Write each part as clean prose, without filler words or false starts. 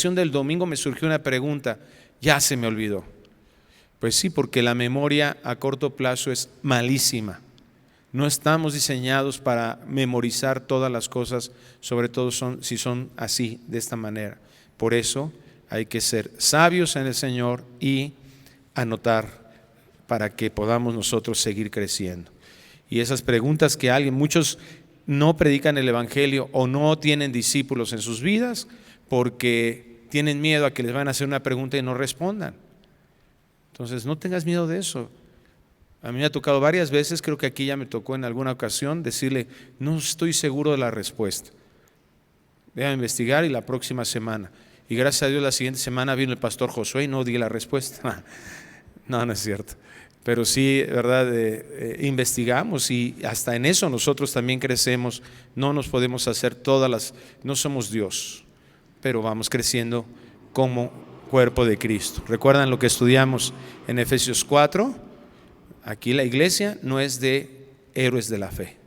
Del domingo me surgió una pregunta, ya se me olvidó. Pues sí, porque la memoria a corto plazo es malísima. No estamos diseñados para memorizar todas las cosas, sobre todo si son así, de esta manera. Por eso hay que ser sabios en el Señor y anotar para que podamos nosotros seguir creciendo. Y esas preguntas que muchos no predican el Evangelio o no tienen discípulos en sus vidas porque tienen miedo a que les van a hacer una pregunta y no respondan. Entonces no tengas miedo de eso. A mí me ha tocado varias veces, creo que aquí ya me tocó en alguna ocasión decirle, no estoy seguro de la respuesta. Déjame investigar y la próxima semana. Y gracias a Dios la siguiente semana vino el pastor Josué y no di la respuesta. No es cierto. Pero sí, ¿verdad? Investigamos y hasta en eso nosotros también crecemos. No nos podemos hacer no somos Dios, pero vamos creciendo como cuerpo de Cristo. ¿Recuerdan lo que estudiamos en Efesios 4? Aquí la iglesia no es de héroes de la fe.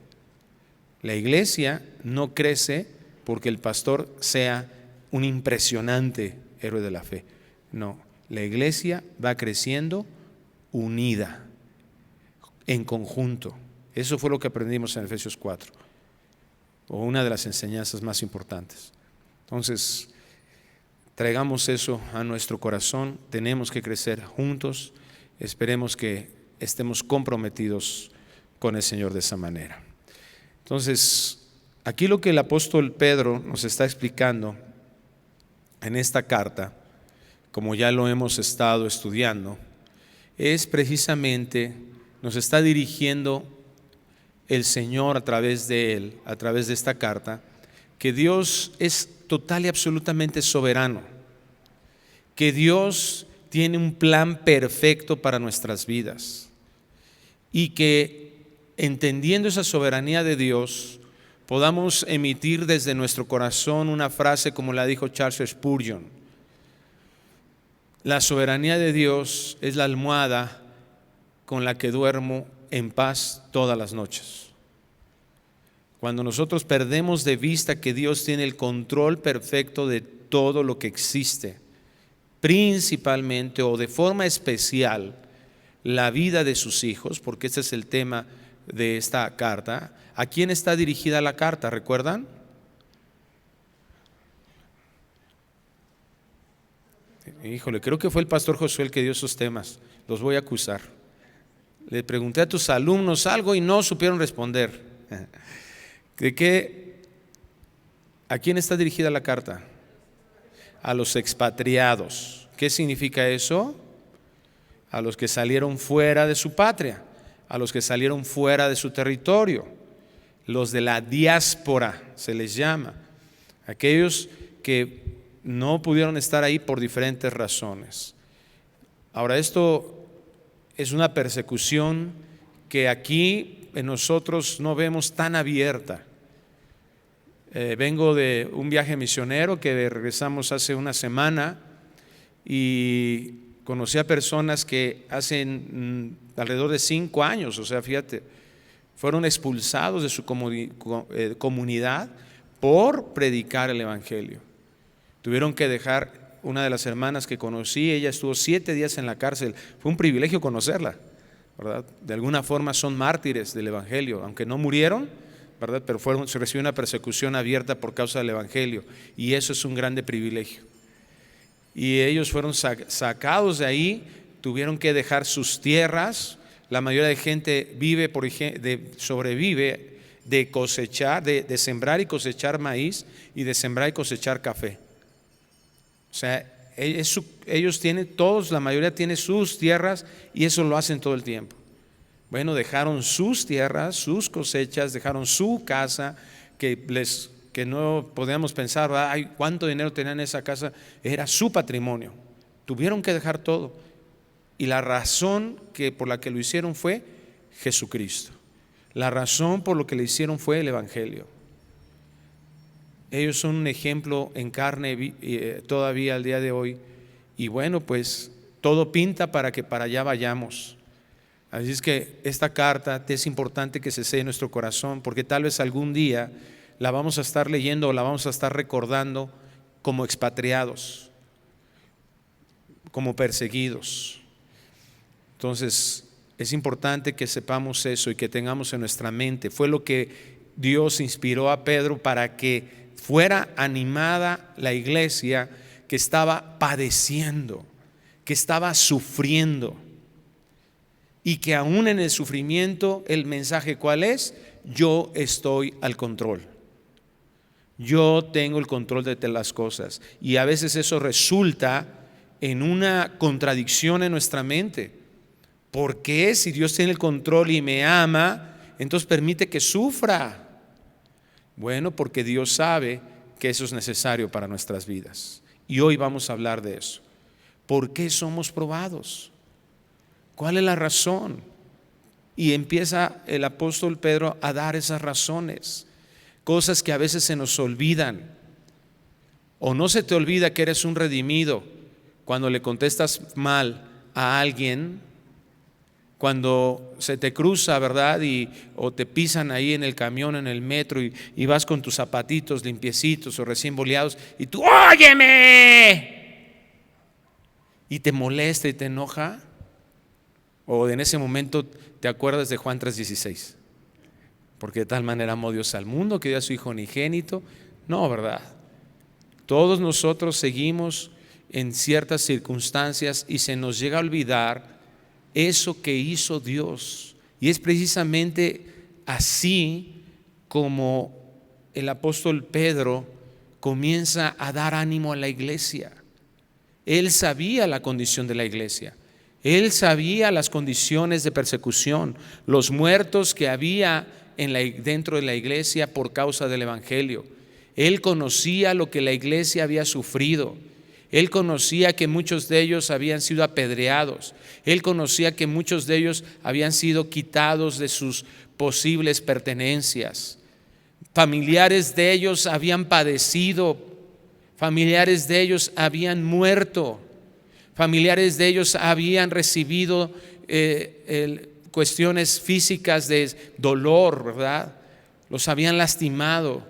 La iglesia no crece porque el pastor sea un impresionante héroe de la fe. No, la iglesia va creciendo unida, en conjunto. Eso fue lo que aprendimos en Efesios 4, o una de las enseñanzas más importantes. Entonces, traigamos eso a nuestro corazón, tenemos que crecer juntos, esperemos que estemos comprometidos con el Señor de esa manera. Entonces, aquí lo que el apóstol Pedro nos está explicando en esta carta, como ya lo hemos estado estudiando, es precisamente, nos está dirigiendo el Señor a través de él, a través de esta carta, que Dios es total y absolutamente soberano, que Dios tiene un plan perfecto para nuestras vidas y que entendiendo esa soberanía de Dios podamos emitir desde nuestro corazón una frase como la dijo Charles Spurgeon: la soberanía de Dios es la almohada con la que duermo en paz todas las noches. Cuando nosotros perdemos de vista que Dios tiene el control perfecto de todo lo que existe, principalmente o de forma especial la vida de sus hijos, porque ese es el tema de esta carta. ¿A quién está dirigida la carta? ¿Recuerdan? Híjole, creo que fue el pastor Josué el que dio esos temas. Los voy a acusar. Le pregunté a tus alumnos algo y no supieron responder. ¿A quién está dirigida la carta? A los expatriados. ¿Qué significa eso? A los que salieron fuera de su patria, a los que salieron fuera de su territorio, los de la diáspora se les llama, aquellos que no pudieron estar ahí por diferentes razones. Ahora, esto es una persecución que aquí en nosotros no vemos tan abierta. Vengo de un viaje misionero que regresamos hace una semana y conocí a personas que hacen alrededor de 5 años, o sea, fíjate, fueron expulsados de su comunidad por predicar el Evangelio. Tuvieron que dejar, una de las hermanas que conocí, ella estuvo 7 días en la cárcel. Fue un privilegio conocerla, ¿verdad? De alguna forma son mártires del Evangelio, aunque no murieron, ¿verdad? Pero se recibió una persecución abierta por causa del Evangelio, y eso es un grande privilegio. Y ellos fueron sacados de ahí, tuvieron que dejar sus tierras. La mayoría de gente sobrevive de cosechar, de sembrar y cosechar maíz y de sembrar y cosechar café. O sea, Ellos tienen, todos, la mayoría tiene sus tierras y eso lo hacen todo el tiempo. Bueno, dejaron sus tierras, sus cosechas, dejaron su casa, que no podíamos pensar, ay, cuánto dinero tenían en esa casa, era su patrimonio. Tuvieron que dejar todo. Y la razón por la que lo hicieron fue Jesucristo. La razón por lo que le hicieron fue el Evangelio. Ellos son un ejemplo en carne todavía al día de hoy. Y bueno, pues todo pinta para que para allá vayamos. Así es que esta carta es importante que se selle en nuestro corazón, porque tal vez algún día la vamos a estar leyendo o la vamos a estar recordando como expatriados, como perseguidos. Entonces es importante que sepamos eso y que tengamos en nuestra mente. Fue lo que Dios inspiró a Pedro para que fuera animada la iglesia que estaba padeciendo, que estaba sufriendo, y que aún en el sufrimiento el mensaje ¿cuál es? Yo estoy al control. Yo tengo el control de las cosas. Y a veces eso resulta en una contradicción en nuestra mente. ¿Por qué si Dios tiene el control y me ama, entonces permite que sufra? Bueno, porque Dios sabe que eso es necesario para nuestras vidas. Y hoy vamos a hablar de eso. ¿Por qué somos probados? ¿Cuál es la razón? Y empieza el apóstol Pedro a dar esas razones, cosas que a veces se nos olvidan. O no se te olvida que eres un redimido cuando le contestas mal a alguien, cuando se te cruza, ¿verdad? O te pisan ahí en el camión, en el metro, y vas con tus zapatitos limpiecitos o recién boleados, y tú, ¡óyeme! Y te molesta y te enoja. O en ese momento te acuerdas de Juan 3:16, porque de tal manera amó Dios al mundo que dio a su Hijo unigénito. No, ¿verdad? Todos nosotros seguimos en ciertas circunstancias y se nos llega a olvidar eso que hizo Dios. Y es precisamente así como el apóstol Pedro comienza a dar ánimo a la iglesia. Él sabía la condición de la iglesia. Él sabía las condiciones de persecución, los muertos que había dentro de la iglesia por causa del Evangelio. Él conocía lo que la iglesia había sufrido. Él conocía que muchos de ellos habían sido apedreados. Él conocía que muchos de ellos habían sido quitados de sus posibles pertenencias. Familiares de ellos habían padecido. Familiares de ellos habían muerto. Familiares de ellos habían recibido cuestiones físicas de dolor, ¿verdad? Los habían lastimado,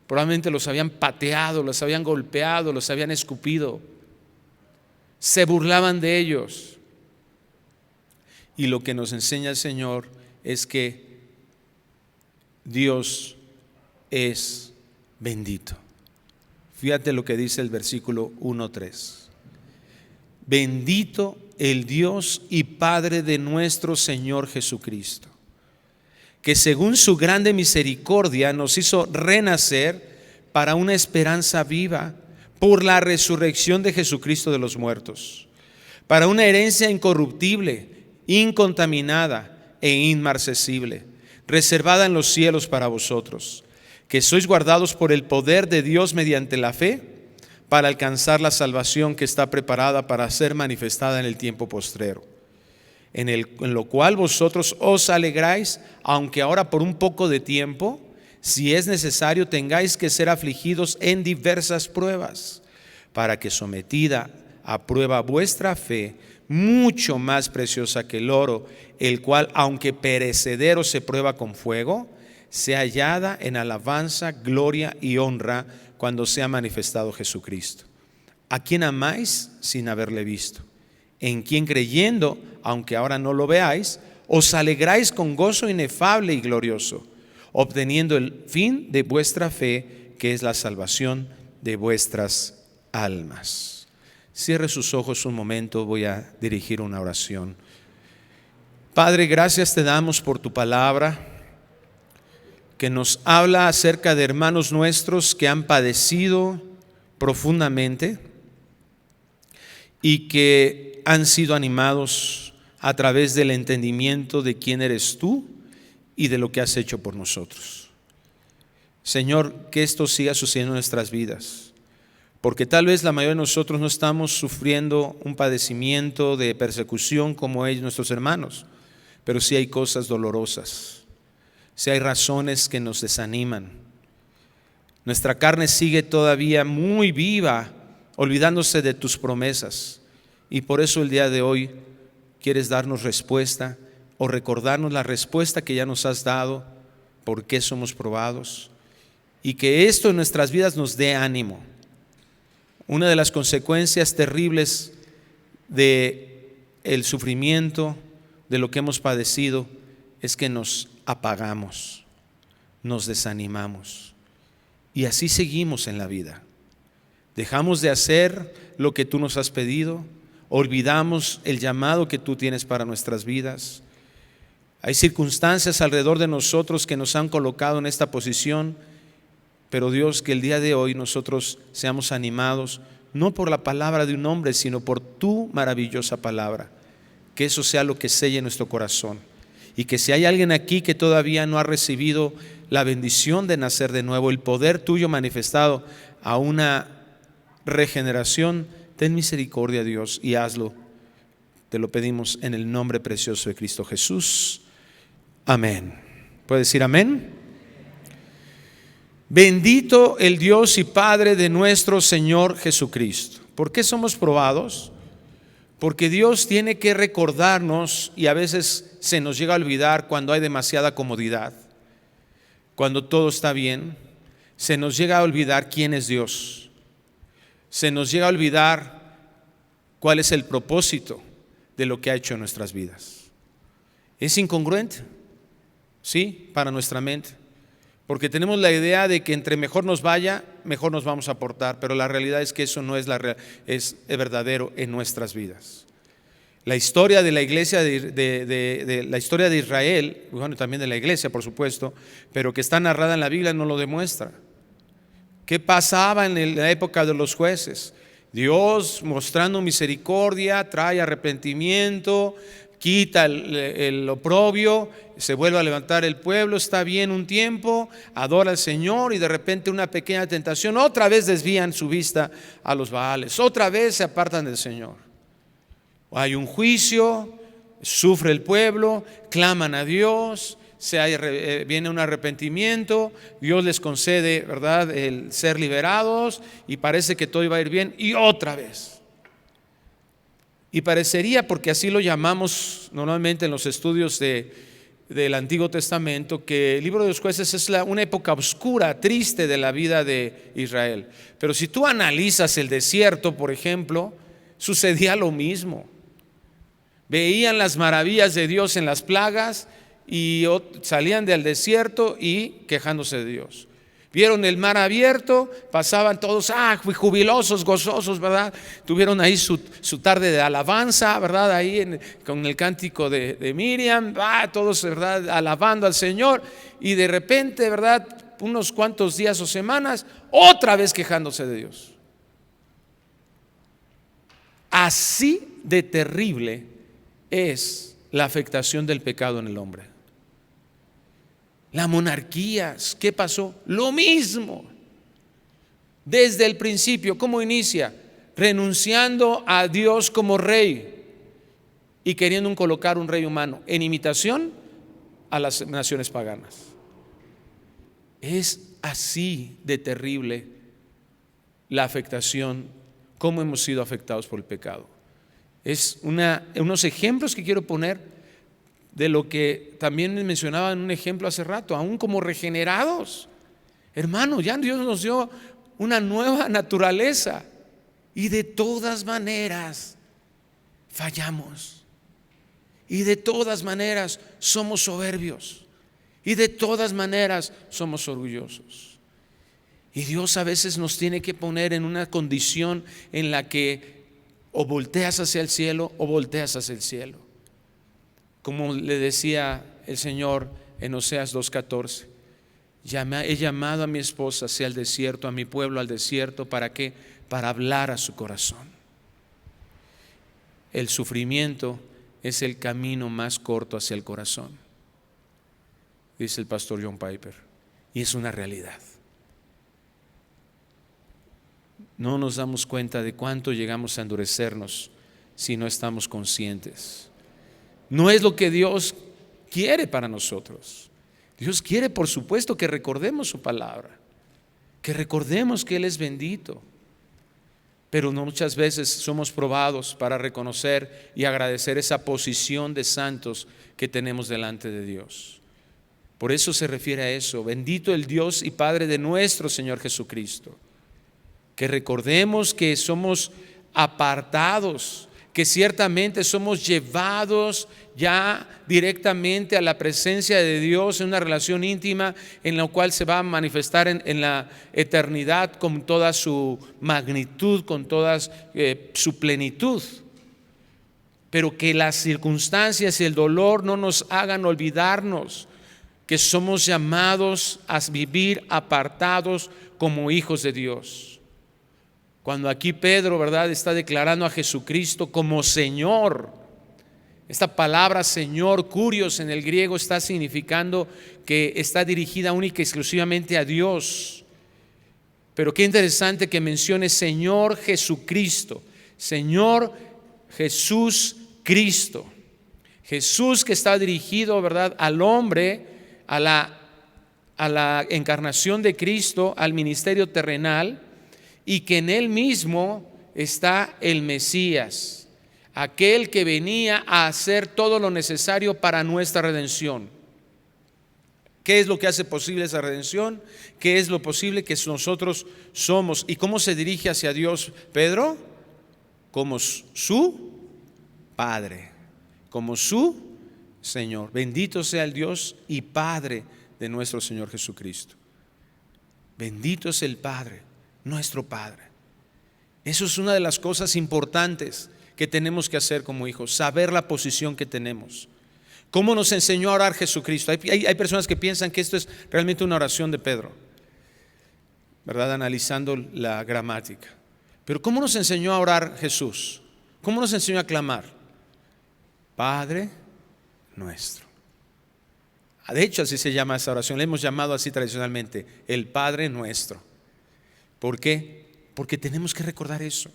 probablemente los habían pateado, los habían golpeado, los habían escupido. Se burlaban de ellos. Y lo que nos enseña el Señor es que Dios es bendito. Fíjate lo que dice el versículo 1:3. Bendito el Dios y Padre de nuestro Señor Jesucristo, que según su grande misericordia nos hizo renacer para una esperanza viva por la resurrección de Jesucristo de los muertos, para una herencia incorruptible, incontaminada e inmarcesible, reservada en los cielos para vosotros, que sois guardados por el poder de Dios mediante la fe, para alcanzar la salvación que está preparada para ser manifestada en el tiempo postrero, en lo cual vosotros os alegráis, aunque ahora por un poco de tiempo, si es necesario, tengáis que ser afligidos en diversas pruebas, para que sometida a prueba vuestra fe, mucho más preciosa que el oro, el cual aunque perecedero se prueba con fuego, sea hallada en alabanza, gloria y honra cuando sea manifestado Jesucristo, a quien amáis sin haberle visto, en quien creyendo, aunque ahora no lo veáis, os alegráis con gozo inefable y glorioso, obteniendo el fin de vuestra fe, que es la salvación de vuestras almas. Cierre sus ojos un momento, voy a dirigir una oración. Padre, gracias te damos por tu palabra, que nos habla acerca de hermanos nuestros que han padecido profundamente, y que han sido animados a través del entendimiento de quién eres tú y de lo que has hecho por nosotros. Señor, que esto siga sucediendo en nuestras vidas, porque tal vez la mayoría de nosotros no estamos sufriendo un padecimiento de persecución como ellos, nuestros hermanos, pero sí hay cosas dolorosas, sí hay razones que nos desaniman. Nuestra carne sigue todavía muy viva, olvidándose de tus promesas, y por eso el día de hoy quieres darnos respuesta o recordarnos la respuesta que ya nos has dado, por qué somos probados, y que esto en nuestras vidas nos dé ánimo. Una de las consecuencias terribles de el sufrimiento, de lo que hemos padecido, es que nos apagamos, nos desanimamos, y así seguimos en la vida. Dejamos de hacer lo que tú nos has pedido, olvidamos el llamado que tú tienes para nuestras vidas. Hay circunstancias alrededor de nosotros que nos han colocado en esta posición, pero Dios, que el día de hoy nosotros seamos animados, no por la palabra de un hombre, sino por tu maravillosa palabra. Que eso sea lo que selle nuestro corazón. Y que si hay alguien aquí que todavía no ha recibido la bendición de nacer de nuevo, el poder tuyo manifestado a una regeneración, ten misericordia, Dios, y hazlo. Te lo pedimos en el nombre precioso de Cristo Jesús. Amén. ¿Puede decir amén? Bendito el Dios y Padre de nuestro Señor Jesucristo. ¿Por qué somos probados? Porque Dios tiene que recordarnos, y a veces se nos llega a olvidar cuando hay demasiada comodidad, cuando todo está bien, se nos llega a olvidar quién es Dios, se nos llega a olvidar cuál es el propósito de lo que ha hecho en nuestras vidas. Es incongruente, sí, para nuestra mente, porque tenemos la idea de que entre mejor nos vaya, mejor nos vamos a portar, pero la realidad es que eso no es es verdadero en nuestras vidas. La historia de la iglesia, de la historia de Israel, bueno, también de la iglesia, por supuesto, pero que está narrada en la Biblia, no lo demuestra. ¿Qué pasaba en la época de los jueces? Dios, mostrando misericordia, trae arrepentimiento, quita el oprobio, se vuelve a levantar el pueblo, está bien un tiempo, adora al Señor, y de repente una pequeña tentación, otra vez desvían su vista a los Baales, otra vez se apartan del Señor. Hay un juicio, sufre el pueblo, claman a Dios, viene un arrepentimiento, Dios les concede, ¿verdad?, el ser liberados, y parece que todo iba a ir bien, y otra vez. Y parecería, porque así lo llamamos normalmente en los estudios del Antiguo Testamento, que el libro de los jueces es una época oscura, triste de la vida de Israel. Pero si tú analizas el desierto, por ejemplo, sucedía lo mismo. Veían las maravillas de Dios en las plagas y salían del desierto y quejándose de Dios. Vieron el mar abierto, pasaban todos jubilosos, gozosos, ¿verdad? Tuvieron ahí su tarde de alabanza, ¿verdad? Ahí con el cántico de Miriam, todos, ¿verdad?, alabando al Señor, y de repente, ¿verdad?, unos cuantos días o semanas, otra vez quejándose de Dios. Así de terrible es la afectación del pecado en el hombre. Las monarquías, ¿qué pasó? Lo mismo. Desde el principio, ¿cómo inicia? Renunciando a Dios como rey y queriendo colocar un rey humano en imitación a las naciones paganas. Es así de terrible la afectación, cómo hemos sido afectados por el pecado. Es unos ejemplos que quiero poner de lo que también mencionaba en un ejemplo hace rato, aún como regenerados. Hermano, ya Dios nos dio una nueva naturaleza, y de todas maneras fallamos, y de todas maneras somos soberbios, y de todas maneras somos orgullosos. Y Dios a veces nos tiene que poner en una condición en la que o volteas hacia el cielo o volteas hacia el cielo. Como le decía el Señor en Oseas 2:14, he llamado a mi esposa hacia el desierto, a mi pueblo al desierto. ¿Para qué? Para hablar a su corazón. el sufrimiento es el camino más corto hacia el corazón, dice el pastor John Piper, y es una realidad. No nos damos cuenta de cuánto llegamos a endurecernos si no estamos conscientes. No es lo que Dios quiere para nosotros. Dios quiere, por supuesto, que recordemos su palabra, que recordemos que Él es bendito. Pero no muchas veces somos probados para reconocer y agradecer esa posición de santos que tenemos delante de Dios. Por eso se refiere a eso: bendito el Dios y Padre de nuestro Señor Jesucristo. Que recordemos que somos apartados, que ciertamente somos llevados ya directamente a la presencia de Dios en una relación íntima en la cual se va a manifestar en la eternidad con toda su magnitud, con toda su plenitud. Pero que las circunstancias y el dolor no nos hagan olvidarnos que somos llamados a vivir apartados como hijos de Dios. Cuando aquí Pedro, ¿verdad?, está declarando a Jesucristo como Señor. Esta palabra Señor, kurios, en el griego está significando que está dirigida única y exclusivamente a Dios. Pero qué interesante que mencione Señor Jesucristo, Señor Jesús Cristo. Jesús, que está dirigido, ¿verdad?, al hombre, a la encarnación de Cristo, al ministerio terrenal, y que en Él mismo está el Mesías, aquel que venía a hacer todo lo necesario para nuestra redención. ¿Qué es lo que hace posible esa redención? ¿Qué es lo posible que nosotros somos? ¿Y cómo se dirige hacia Dios Pedro? Como su Padre, como su Señor. Bendito sea el Dios y Padre de nuestro Señor Jesucristo. Bendito es el Padre, nuestro Padre. Eso es una de las cosas importantes que tenemos que hacer como hijos, saber la posición que tenemos. ¿Cómo nos enseñó a orar Jesucristo? Hay personas que piensan que esto es realmente una oración de Pedro, ¿verdad?, analizando la gramática. Pero ¿cómo nos enseñó a orar Jesús? ¿Cómo nos enseñó a clamar? Padre nuestro. De hecho, así se llama esa oración, le hemos llamado así tradicionalmente, el Padre nuestro. ¿Por qué? Porque tenemos que recordar eso,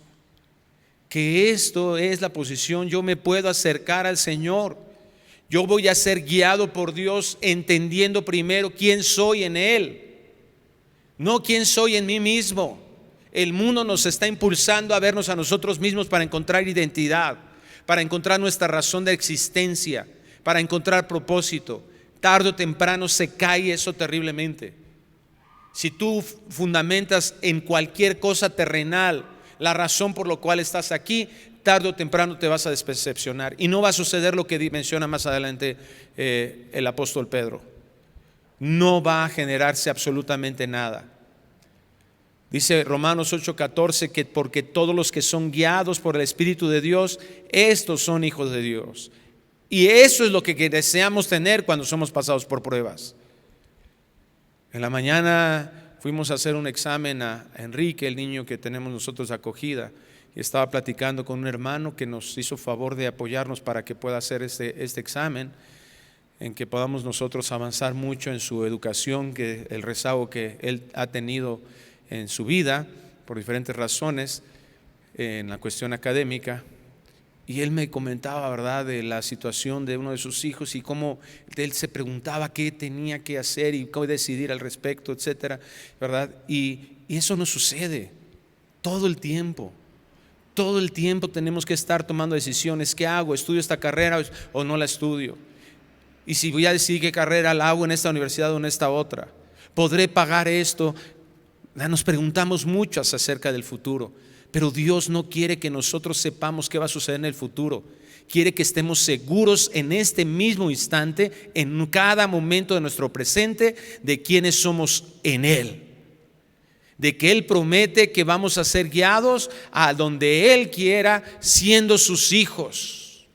que esto es la posición. Yo me puedo acercar al Señor, yo voy a ser guiado por Dios entendiendo primero quién soy en Él, no quién soy en mí mismo. El mundo nos está impulsando a vernos a nosotros mismos para encontrar identidad, para encontrar nuestra razón de existencia, para encontrar propósito. Tarde o temprano se cae eso terriblemente. Si tú fundamentas en cualquier cosa terrenal la razón por la cual estás aquí, tarde o temprano te vas a decepcionar y no va a suceder lo que menciona más adelante el apóstol Pedro. No va a generarse absolutamente nada. Dice Romanos 8:14 que porque todos los que son guiados por el Espíritu de Dios, estos son hijos de Dios. Y eso es lo que deseamos tener cuando somos pasados por pruebas. En la mañana fuimos a hacer un examen a Enrique, el niño que tenemos nosotros de acogida, y estaba platicando con un hermano que nos hizo favor de apoyarnos para que pueda hacer este examen, en que podamos nosotros avanzar mucho en su educación, que el rezago que él ha tenido en su vida por diferentes razones en la cuestión académica. Y él me comentaba, ¿verdad?, de la situación de uno de sus hijos y cómo él se preguntaba qué tenía que hacer y cómo decidir al respecto, etcétera, ¿verdad? Y eso no sucede todo el tiempo. Todo el tiempo tenemos que estar tomando decisiones. ¿Qué hago? ¿Estudio esta carrera o no la estudio? Y si voy a decidir qué carrera la hago en esta universidad o en esta otra, ¿podré pagar esto? Nos preguntamos mucho acerca del futuro. Pero Dios no quiere que nosotros sepamos qué va a suceder en el futuro. Quiere que estemos seguros en este mismo instante, en cada momento de nuestro presente, de quiénes somos en Él. De que Él promete que vamos a ser guiados a donde Él quiera, siendo sus hijos.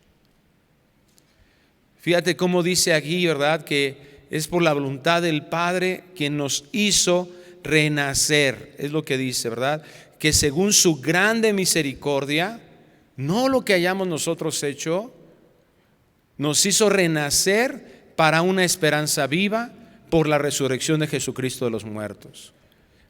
Fíjate cómo dice aquí, ¿verdad?, que es por la voluntad del Padre quien nos hizo renacer. Es lo que dice, ¿verdad?, que según su grande misericordia no lo que hayamos nosotros hecho, nos hizo renacer para una esperanza viva por la resurrección de Jesucristo de los muertos.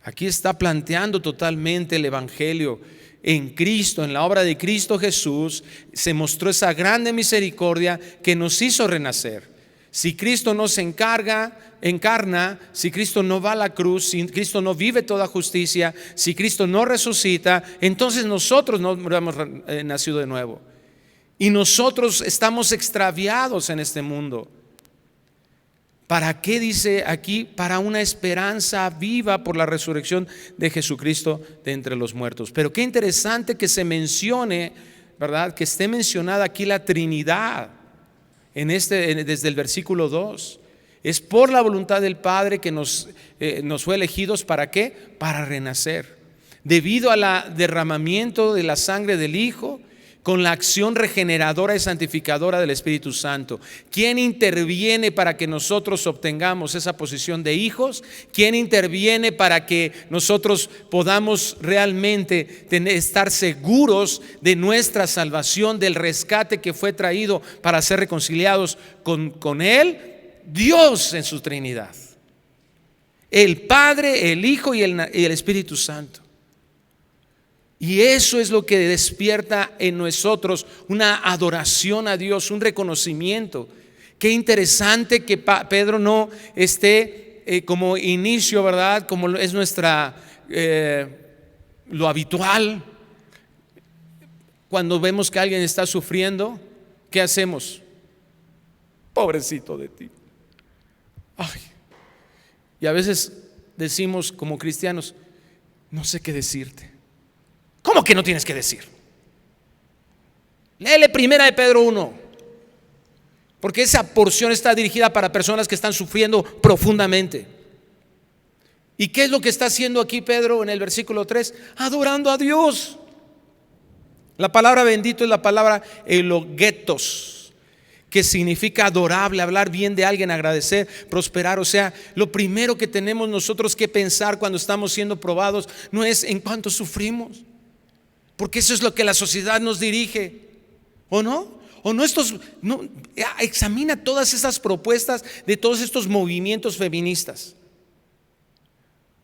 Aquí está planteando totalmente el Evangelio. En Cristo, en la obra de Cristo Jesús, se mostró esa grande misericordia que nos hizo renacer. Si Cristo no se encarna, si Cristo no va a la cruz, si Cristo no vive toda justicia, si Cristo no resucita, entonces nosotros no hemos nacido de nuevo. Y nosotros estamos extraviados en este mundo. ¿Para qué dice aquí? Para una esperanza viva por la resurrección de Jesucristo de entre los muertos. Pero qué interesante que se mencione, ¿verdad? Que esté mencionada aquí la Trinidad desde el versículo 2. Es por la voluntad del Padre que nos fue elegidos. ¿Para qué? Para renacer. Debido al derramamiento de la sangre del Hijo, con la acción regeneradora y santificadora del Espíritu Santo. ¿Quién interviene para que nosotros obtengamos esa posición de hijos? ¿Quién interviene para que nosotros podamos realmente estar seguros de nuestra salvación, del rescate que fue traído para ser reconciliados con Él? Dios en su Trinidad. El Padre, el Hijo y el Espíritu Santo. Y eso es lo que despierta en nosotros una adoración a Dios, un reconocimiento. Qué interesante que Pedro no esté como inicio, ¿verdad? Como es lo habitual. Cuando vemos que alguien está sufriendo, ¿qué hacemos? Pobrecito de ti. Ay. Y a veces decimos como cristianos, no sé qué decirte. ¿Cómo que no tienes que decir? Léele primera de Pedro 1, porque esa porción está dirigida para personas que están sufriendo profundamente. ¿Y qué es lo que está haciendo aquí Pedro en el versículo 3? Adorando a Dios. La palabra bendito es la palabra elogetos, que significa adorable, hablar bien de alguien, agradecer, prosperar. O sea, lo primero que tenemos nosotros que pensar cuando estamos siendo probados no es en cuánto sufrimos, porque eso es lo que la sociedad nos dirige, ¿o no? Examina todas esas propuestas de todos estos movimientos feministas.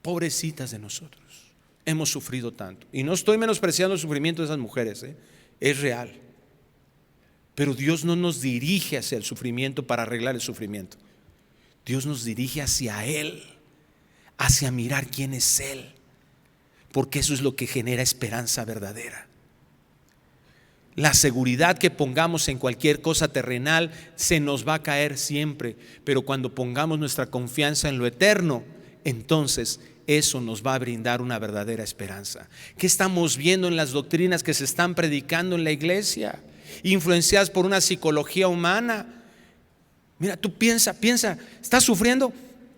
Pobrecitas de nosotros, hemos sufrido tanto. Y no estoy menospreciando el sufrimiento de esas mujeres, es real. Pero Dios no nos dirige hacia el sufrimiento para arreglar el sufrimiento. Dios nos dirige hacia Él, hacia mirar quién es Él. Porque eso es lo que genera esperanza verdadera. La seguridad que pongamos en cualquier cosa terrenal se nos va a caer siempre, pero cuando pongamos nuestra confianza en lo eterno, entonces eso nos va a brindar una verdadera esperanza. ¿Qué estamos viendo en las doctrinas que se están predicando en la iglesia? Influenciadas por una psicología humana. Mira, tú piensa, ¿estás sufriendo?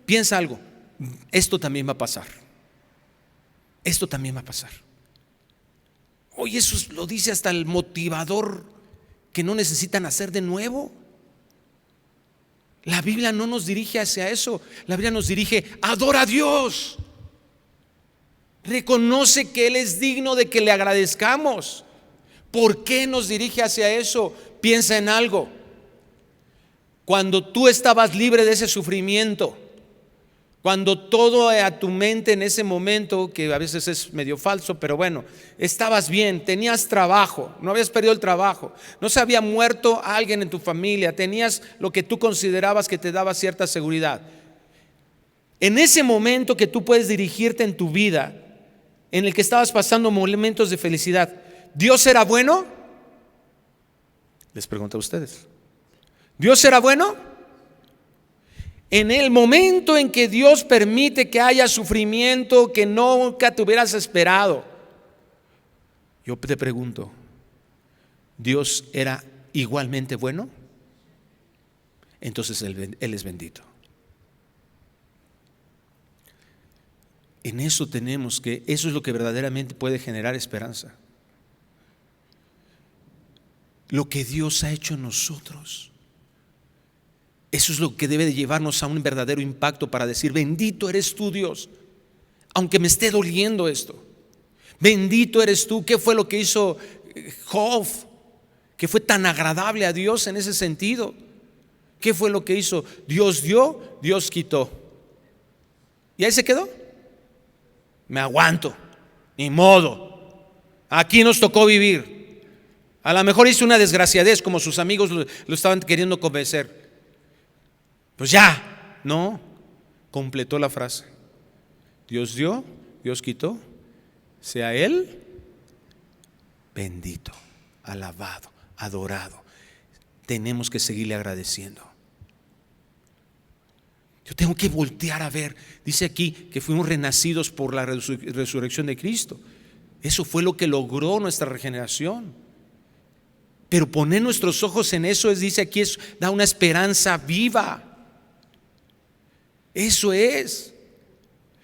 Piensa algo, esto también va a pasar. Esto también va a pasar. Oye, eso lo dice hasta el motivador que no necesitan hacer de nuevo. La Biblia no nos dirige hacia eso. La Biblia nos dirige, adora a Dios. Reconoce que Él es digno de que le agradezcamos. ¿Por qué nos dirige hacia eso? Piensa en algo. Cuando tú estabas libre de ese sufrimiento, cuando todo a tu mente en ese momento, que a veces es medio falso, pero bueno, estabas bien, tenías trabajo, no habías perdido el trabajo, no se había muerto alguien en tu familia, tenías lo que tú considerabas que te daba cierta seguridad. En ese momento que tú puedes dirigirte en tu vida, en el que estabas pasando momentos de felicidad, ¿Dios era bueno? Les pregunto a ustedes, ¿Dios era bueno? En el momento en que Dios permite que haya sufrimiento que nunca te hubieras esperado, yo te pregunto, ¿Dios era igualmente bueno? Entonces Él es bendito. En eso eso es lo que verdaderamente puede generar esperanza. Lo que Dios ha hecho en nosotros. Eso es lo que debe de llevarnos a un verdadero impacto para decir, bendito eres tú, Dios, aunque me esté doliendo esto. Bendito eres tú. ¿Qué fue lo que hizo Job, que fue tan agradable a Dios en ese sentido. ¿Qué fue lo que hizo? Dios dio, Dios quitó. Y ahí se quedó. Me aguanto, ni modo. Aquí nos tocó vivir. A lo mejor hizo una desgraciadez, como sus amigos lo estaban queriendo convencer. Pues ya, no, completó la frase. Dios dio, Dios quitó. Sea Él bendito, alabado, adorado. Tenemos que seguirle agradeciendo. Yo tengo que voltear a ver. Dice aquí que fuimos renacidos por la resurrección de Cristo. Eso fue lo que logró nuestra regeneración. Pero poner nuestros ojos en eso, dice aquí, da una esperanza viva. Eso es.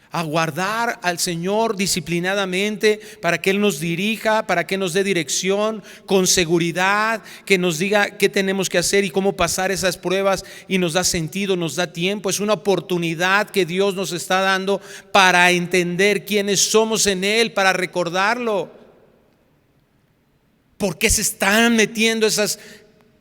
Aguardar al Señor disciplinadamente para que Él nos dirija, para que nos dé dirección con seguridad, que nos diga qué tenemos que hacer y cómo pasar esas pruebas, y nos da sentido, nos da tiempo. Es una oportunidad que Dios nos está dando para entender quiénes somos en Él, para recordarlo. ¿Por qué se están metiendo esas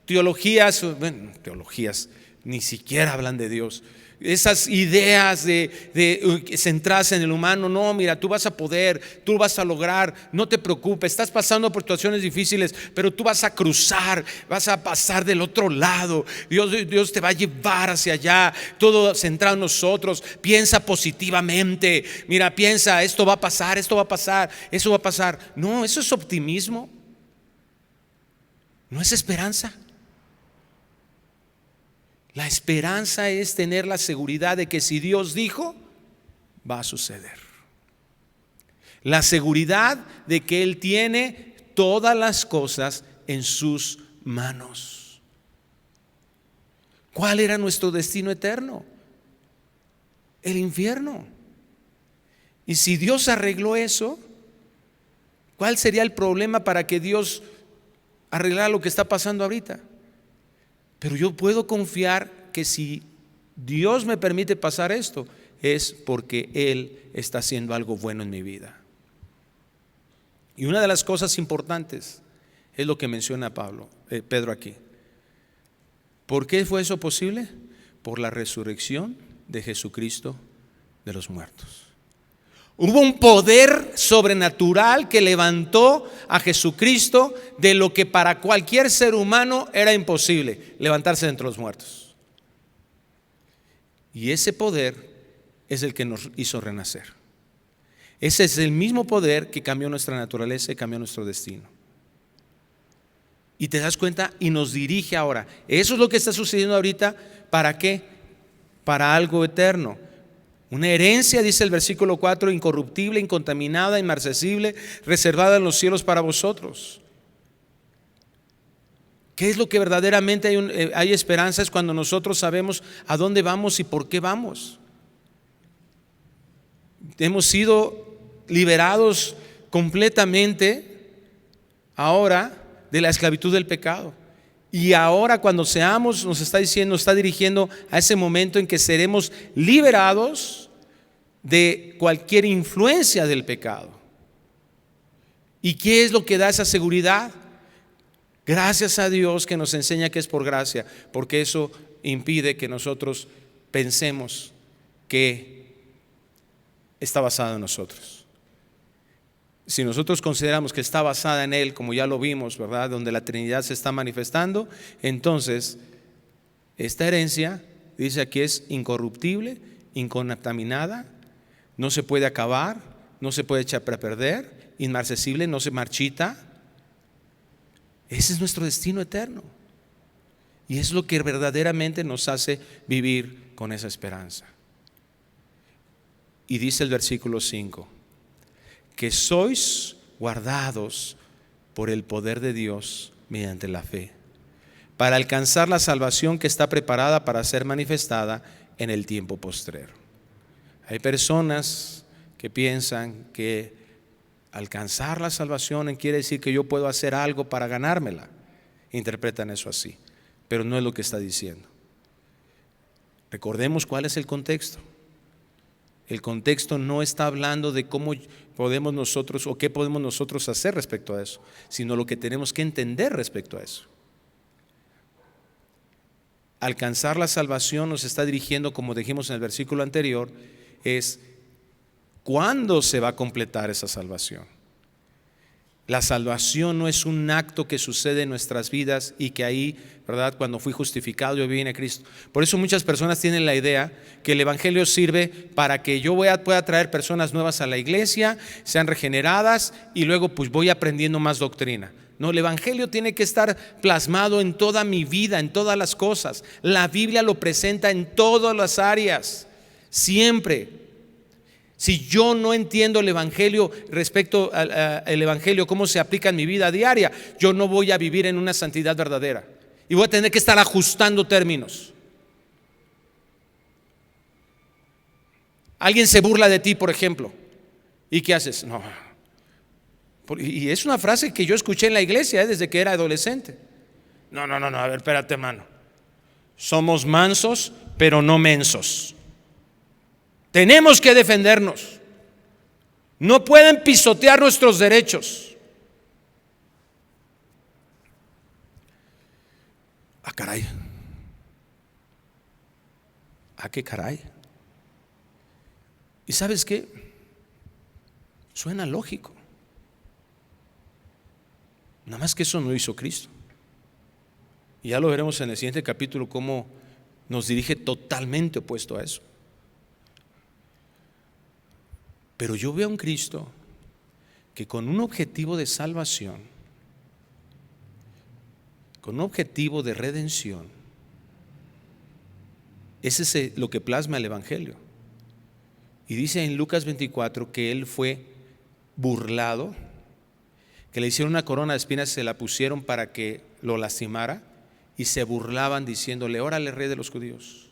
teologías? Bueno, teologías ni siquiera hablan de Dios. Esas ideas de centrarse en el humano. No, mira, tú vas a poder, tú vas a lograr, no te preocupes, estás pasando por situaciones difíciles, pero tú vas a cruzar, vas a pasar del otro lado. Dios te va a llevar hacia allá. Todo centrado en nosotros. Piensa positivamente. Mira, piensa, esto va a pasar, esto va a pasar, eso va a pasar. No, eso es optimismo. No es esperanza. La esperanza es tener la seguridad de que si Dios dijo, va a suceder. La seguridad de que Él tiene todas las cosas en sus manos. ¿Cuál era nuestro destino eterno? El infierno. Y si Dios arregló eso, ¿cuál sería el problema para que Dios arreglara lo que está pasando ahorita? Pero yo puedo confiar que si Dios me permite pasar esto, es porque Él está haciendo algo bueno en mi vida. Y una de las cosas importantes es lo que menciona Pedro aquí. ¿Por qué fue eso posible? Por la resurrección de Jesucristo de los muertos. Hubo un poder sobrenatural que levantó a Jesucristo de lo que para cualquier ser humano era imposible, levantarse de entre los muertos. Y ese poder es el que nos hizo renacer. Ese es el mismo poder que cambió nuestra naturaleza y cambió nuestro destino. Y te das cuenta y nos dirige ahora. Eso es lo que está sucediendo ahorita. ¿Para qué? Para algo eterno. Una herencia, dice el versículo 4, incorruptible, incontaminada, inmarcesible, reservada en los cielos para vosotros. ¿Qué es lo que verdaderamente hay esperanza? Es cuando nosotros sabemos a dónde vamos y por qué vamos. Hemos sido liberados completamente ahora de la esclavitud del pecado. Y ahora cuando seamos, nos está diciendo, nos está dirigiendo a ese momento en que seremos liberados de cualquier influencia del pecado. ¿Y qué es lo que da esa seguridad? Gracias a Dios que nos enseña que es por gracia, porque eso impide que nosotros pensemos que está basado en nosotros. Si nosotros consideramos que está basada en Él, como ya lo vimos, ¿verdad? Donde la Trinidad se está manifestando, entonces esta herencia, dice aquí, es incorruptible, incontaminada, no se puede acabar, no se puede echar a perder, inmarcesible, no se marchita. Ese es nuestro destino eterno. Y es lo que verdaderamente nos hace vivir con esa esperanza. Y dice el versículo 5, que sois guardados por el poder de Dios mediante la fe, para alcanzar la salvación que está preparada para ser manifestada en el tiempo postrero. Hay personas que piensan que alcanzar la salvación quiere decir que yo puedo hacer algo para ganármela. Interpretan eso así, pero no es lo que está diciendo. Recordemos cuál es el contexto. El contexto no está hablando de cómo podemos nosotros o qué podemos nosotros hacer respecto a eso, sino lo que tenemos que entender respecto a eso. Alcanzar la salvación nos está dirigiendo, como dijimos en el versículo anterior, es ¿cuándo se va a completar esa salvación? La salvación no es un acto que sucede en nuestras vidas y que ahí, ¿verdad? Cuando fui justificado yo vine a Cristo. Por eso muchas personas tienen la idea que el evangelio sirve para que yo pueda traer personas nuevas a la iglesia, sean regeneradas y luego pues voy aprendiendo más doctrina. No, el evangelio tiene que estar plasmado en toda mi vida, en todas las cosas. La Biblia lo presenta en todas las áreas, siempre. Si yo no entiendo el evangelio respecto al evangelio, cómo se aplica en mi vida diaria, yo no voy a vivir en una santidad verdadera y voy a tener que estar ajustando términos. Alguien se burla de ti, por ejemplo, ¿y qué haces? No. Y es una frase que yo escuché en la iglesia desde que era adolescente. No, a ver, espérate, hermano. Somos mansos, pero no mensos. Tenemos que defendernos. No pueden pisotear nuestros derechos. Ah, caray. Ah, qué caray. ¿Y sabes qué? Suena lógico. Nada más que eso no hizo Cristo. Y ya lo veremos en el siguiente capítulo cómo nos dirige totalmente opuesto a eso. Pero yo veo a un Cristo que con un objetivo de salvación, con un objetivo de redención, ese es lo que plasma el evangelio. Y dice en Lucas 24 que él fue burlado, que le hicieron una corona de espinas, se la pusieron para que lo lastimara y se burlaban diciéndole: órale, rey de los judíos,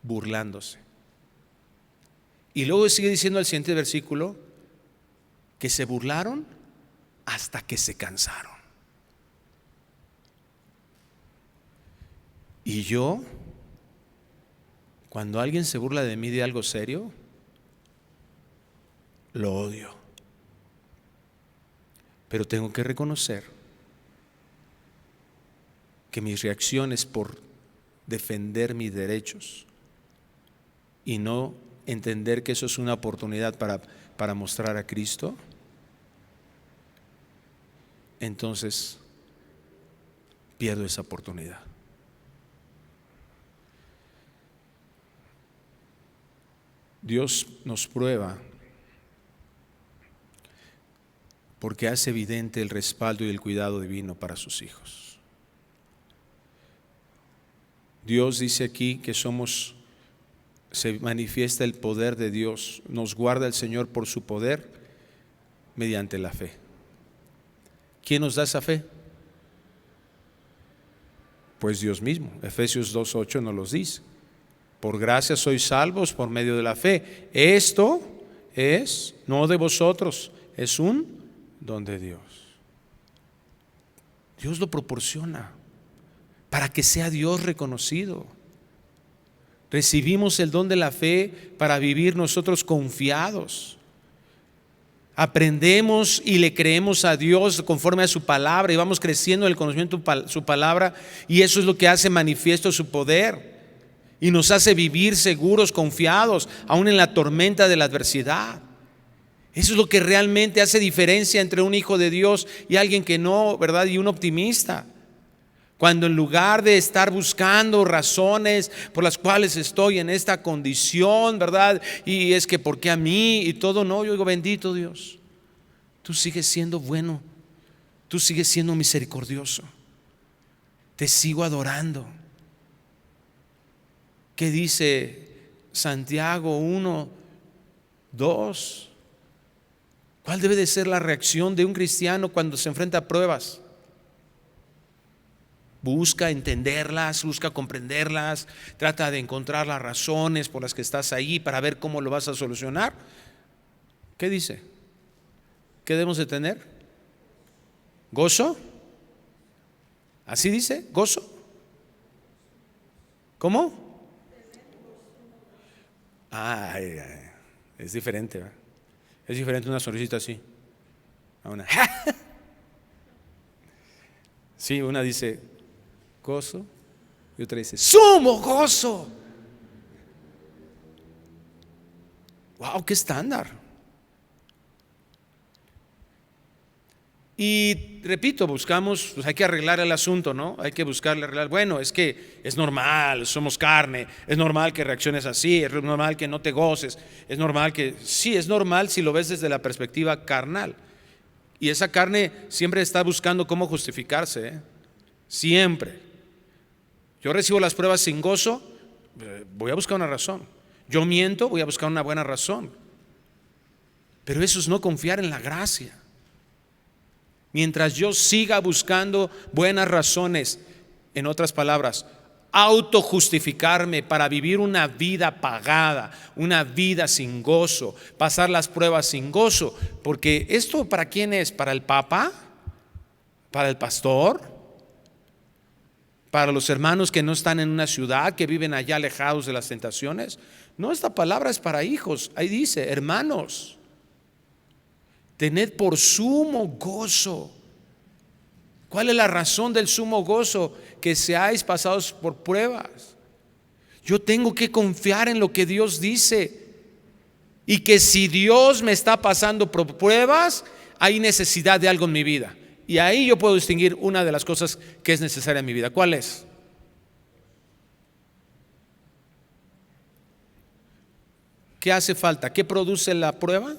burlándose. Y luego sigue diciendo el siguiente versículo que se burlaron hasta que se cansaron. Y yo, cuando alguien se burla de mí de algo serio, lo odio. Pero tengo que reconocer que mis reacciones por defender mis derechos y no entender que eso es una oportunidad para mostrar a Cristo, entonces pierdo esa oportunidad. Dios nos prueba porque hace evidente el respaldo y el cuidado divino para sus hijos. Dios dice aquí que se manifiesta el poder de Dios, nos guarda el Señor por su poder mediante la fe. ¿Quién nos da esa fe? Pues Dios mismo. Efesios 2:8 nos los dice: por gracia sois salvos por medio de la fe. Esto es no de vosotros, es un don de Dios. Dios lo proporciona para que sea Dios reconocido. Recibimos el don de la fe para vivir nosotros confiados. Aprendemos y le creemos a Dios conforme a su palabra y vamos creciendo en el conocimiento de su palabra, y eso es lo que hace manifiesto su poder y nos hace vivir seguros, confiados, aún en la tormenta de la adversidad. Eso es lo que realmente hace diferencia entre un hijo de Dios y alguien que no, ¿verdad? Y un optimista. Cuando en lugar de estar buscando razones por las cuales estoy en esta condición, ¿verdad? Y es que ¿por qué a mí? Y todo, no, yo digo: bendito Dios, tú sigues siendo bueno, tú sigues siendo misericordioso, te sigo adorando. ¿Qué dice Santiago 1:2? ¿Cuál debe de ser la reacción de un cristiano cuando se enfrenta a pruebas? Busca entenderlas, busca comprenderlas, trata de encontrar las razones por las que estás ahí para ver cómo lo vas a solucionar. ¿Qué dice? ¿Qué debemos de tener? ¿Gozo? ¿Así dice? ¿Gozo? ¿Cómo? Es diferente, ¿verdad? Es diferente una sonrisita así a una. Sí, una dice gozo y otra dice sumo gozo. Wow, qué estándar. Y repito, buscamos, pues hay que arreglar el asunto, ¿no? Hay que buscarle arreglar. Bueno, es que es normal, somos carne, es normal que reacciones así, es normal que no te goces, es normal que, sí, es normal si lo ves desde la perspectiva carnal. Y esa carne siempre está buscando cómo justificarse, ¿eh? Siempre. Yo recibo las pruebas sin gozo, voy a buscar una razón. Yo miento, voy a buscar una buena razón. Pero eso es no confiar en la gracia. Mientras yo siga buscando buenas razones, en otras palabras, autojustificarme para vivir una vida pagada, una vida sin gozo, pasar las pruebas sin gozo, porque esto ¿para quién es? ¿Para el Papa? ¿Para el pastor? ¿Para los hermanos que no están en una ciudad, que viven allá alejados de las tentaciones? No, esta palabra es para hijos. Ahí dice, hermanos, tened por sumo gozo. ¿Cuál es la razón del sumo gozo? Que seáis pasados por pruebas. Yo tengo que confiar en lo que Dios dice. Y que si Dios me está pasando por pruebas, hay necesidad de algo en mi vida. Y ahí yo puedo distinguir una de las cosas que es necesaria en mi vida. ¿Cuál es? ¿Qué hace falta? ¿Qué produce la prueba?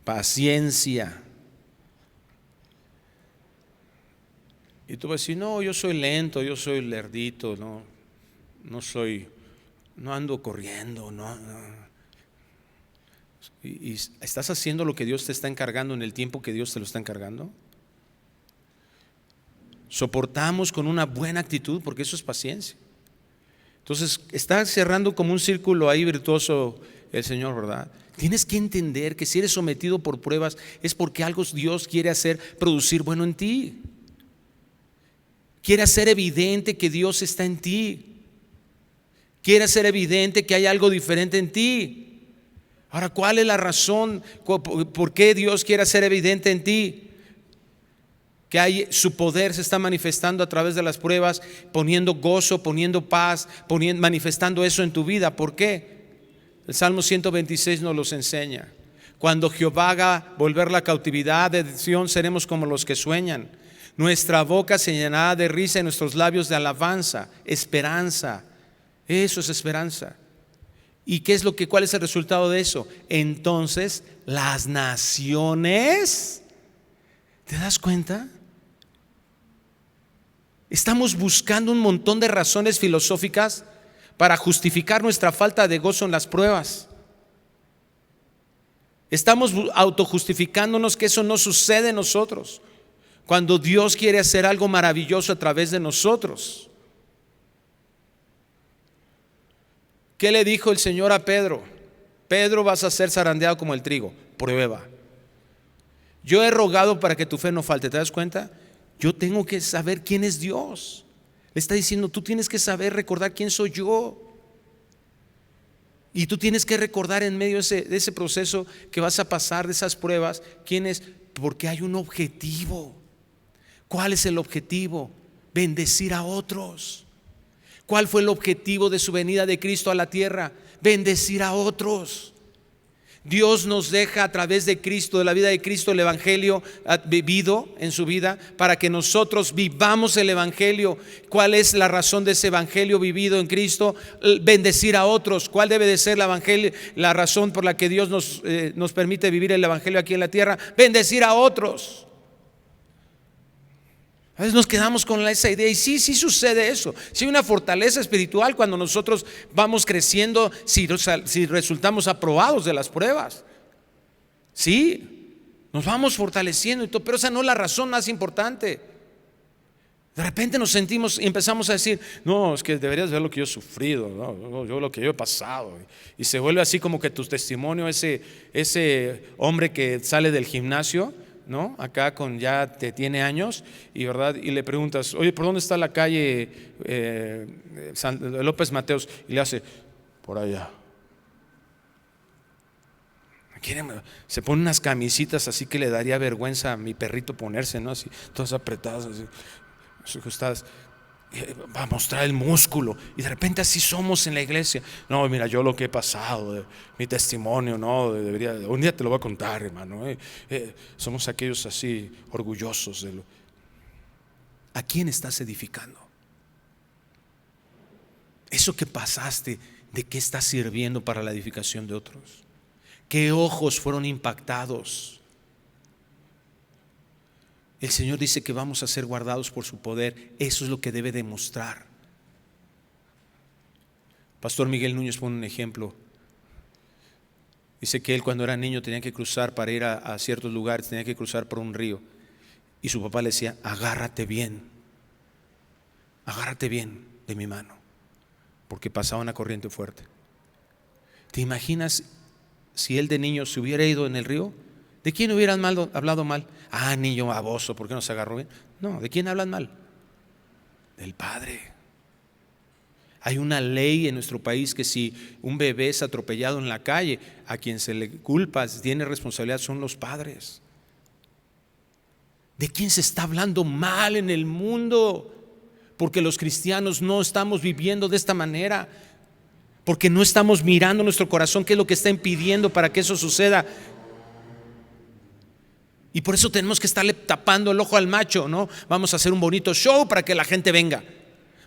Paciencia. Y tú vas a decir, no, yo soy lento, yo soy lerdito, no ando corriendo, no. ¿Y estás haciendo lo que Dios te está encargando en el tiempo que Dios te lo está encargando? Soportamos con una buena actitud, porque eso es paciencia. Entonces está cerrando como un círculo ahí virtuoso el Señor, ¿verdad? Tienes que entender que si eres sometido por pruebas es porque algo Dios quiere hacer, producir bueno en ti. Quiere hacer evidente que Dios está en ti. Quiere hacer evidente que hay algo diferente en ti. Ahora, ¿cuál es la razón? ¿Por qué Dios quiere hacer evidente en ti? Que su poder se está manifestando a través de las pruebas, poniendo gozo, poniendo paz, manifestando eso en tu vida. ¿Por qué? El Salmo 126 nos los enseña. Cuando Jehová haga volver la cautividad de Sión, seremos como los que sueñan. Nuestra boca se llenará de risa y nuestros labios de alabanza, esperanza. Eso es esperanza. ¿Y cuál es el resultado de eso? Entonces las naciones, ¿te das cuenta? Estamos buscando un montón de razones filosóficas para justificar nuestra falta de gozo en las pruebas. Estamos autojustificándonos que eso no sucede en nosotros, cuando Dios quiere hacer algo maravilloso a través de nosotros. ¿Qué le dijo el Señor a Pedro? Pedro, vas a ser zarandeado como el trigo. Prueba. Yo he rogado para que tu fe no falte. ¿Te das cuenta? Yo tengo que saber quién es Dios. Le está diciendo, tú tienes que saber recordar quién soy yo. Y tú tienes que recordar en medio de ese proceso que vas a pasar, de esas pruebas, quién es, porque hay un objetivo. ¿Cuál es el objetivo? Bendecir a otros. ¿Cuál fue el objetivo de su venida de Cristo a la tierra? Bendecir a otros. Dios nos deja a través de Cristo, de la vida de Cristo, el evangelio vivido en su vida, para que nosotros vivamos el evangelio. ¿Cuál es la razón de ese evangelio vivido en Cristo? Bendecir a otros. ¿Cuál debe de ser la razón por la que Dios nos permite vivir el evangelio aquí en la tierra? Bendecir a otros. A veces nos quedamos con esa idea y sí sucede eso. Sí hay una fortaleza espiritual cuando nosotros vamos creciendo, si resultamos aprobados de las pruebas. Sí, nos vamos fortaleciendo y todo, pero esa no es la razón más importante. De repente nos sentimos y empezamos a decir, no, es que deberías ver lo que yo he sufrido, ¿no? Yo lo que yo he pasado. Y se vuelve así como que tu testimonio, ese hombre que sale del gimnasio, ¿no? Acá ya te tiene años y le preguntas, oye, ¿por dónde está la calle López Mateos? Y le hace, por allá. se ponen unas camisitas así que le daría vergüenza a mi perrito ponerse, ¿no? Así, todas apretadas, así ajustadas, va a mostrar el músculo. Y de repente así somos en la iglesia. No, mira, yo lo que he pasado, mi testimonio, no, un día te lo voy a contar, hermano. Somos aquellos así orgullosos de lo. ¿A quién estás edificando? Eso que pasaste, ¿de qué estás sirviendo para la edificación de otros? ¿Qué ojos fueron impactados? El Señor dice que vamos a ser guardados por su poder. Eso es lo que debe demostrar. Pastor Miguel Núñez pone un ejemplo. Dice que él cuando era niño tenía que cruzar para ir a ciertos lugares, tenía que cruzar por un río. Y su papá le decía, agárrate bien de mi mano, porque pasaba una corriente fuerte. ¿Te imaginas si él de niño se hubiera ido en el río? ¿De quién hubieran hablado mal? Ah, niño baboso, ¿por qué no se agarró bien? No, ¿de quién hablan mal? Del padre. Hay una ley en nuestro país que si un bebé es atropellado en la calle, a quien se le culpa, tiene responsabilidad, son los padres. ¿De quién se está hablando mal en el mundo? Porque los cristianos no estamos viviendo de esta manera, porque no estamos mirando nuestro corazón, qué es lo que está impidiendo para que eso suceda. Y por eso tenemos que estarle tapando el ojo al macho, ¿no? Vamos a hacer un bonito show para que la gente venga.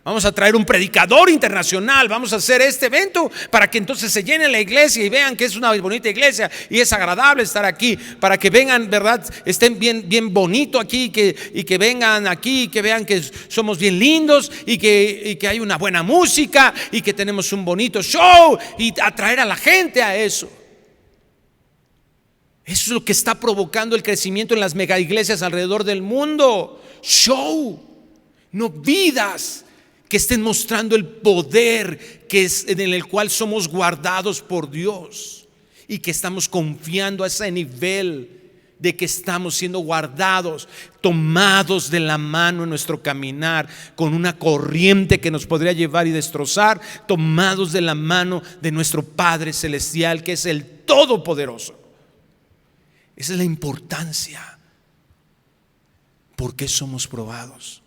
Vamos a traer un predicador internacional, vamos a hacer este evento para que entonces se llene la iglesia y vean que es una bonita iglesia y es agradable estar aquí, para que vengan, ¿verdad? Estén bien bonito aquí y que vengan aquí y que vean que somos bien lindos y que hay una buena música y que tenemos un bonito show y atraer a la gente a eso. Eso es lo que está provocando el crecimiento en las mega iglesias alrededor del mundo. Show, no vidas que estén mostrando el poder que es en el cual somos guardados por Dios y que estamos confiando a ese nivel de que estamos siendo guardados, tomados de la mano en nuestro caminar, con una corriente que nos podría llevar y destrozar, tomados de la mano de nuestro Padre Celestial, que es el Todopoderoso. Esa es la importancia. ¿Por qué somos probados?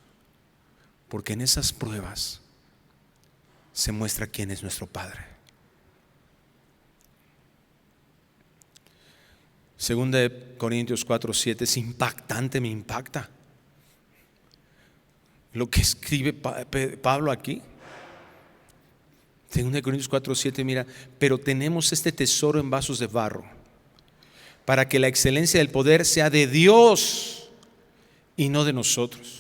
Porque en esas pruebas se muestra quién es nuestro Padre. Segunda de Corintios 4:7 es impactante, me impacta lo que escribe Pablo aquí. Segunda de Corintios 4:7, mira, pero tenemos este tesoro en vasos de barro, para que la excelencia del poder sea de Dios y no de nosotros.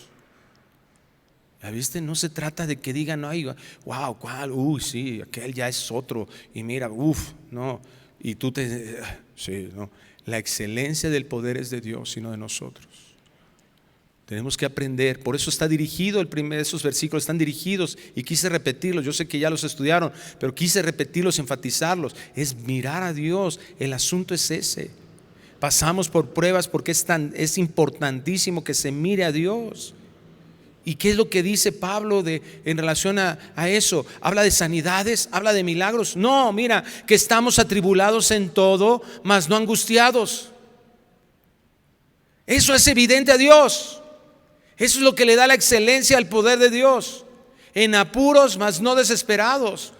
¿Ya viste? No se trata de que digan, ay, wow, ¿cuál? Sí, aquel ya es otro. Y mira, no. Y tú sí, no. La excelencia del poder es de Dios y no de nosotros. Tenemos que aprender. Por eso está dirigido esos versículos están dirigidos. Y quise repetirlos. Yo sé que ya los estudiaron, pero quise repetirlos, enfatizarlos. Es mirar a Dios. El asunto es ese. Pasamos por pruebas porque es importantísimo que se mire a Dios. ¿Y qué es lo que dice Pablo en relación a eso? ¿Habla de sanidades? ¿Habla de milagros? No, mira, que estamos atribulados en todo, mas no angustiados. Eso es evidente a Dios. Eso es lo que le da la excelencia al poder de Dios. En apuros, mas no desesperados.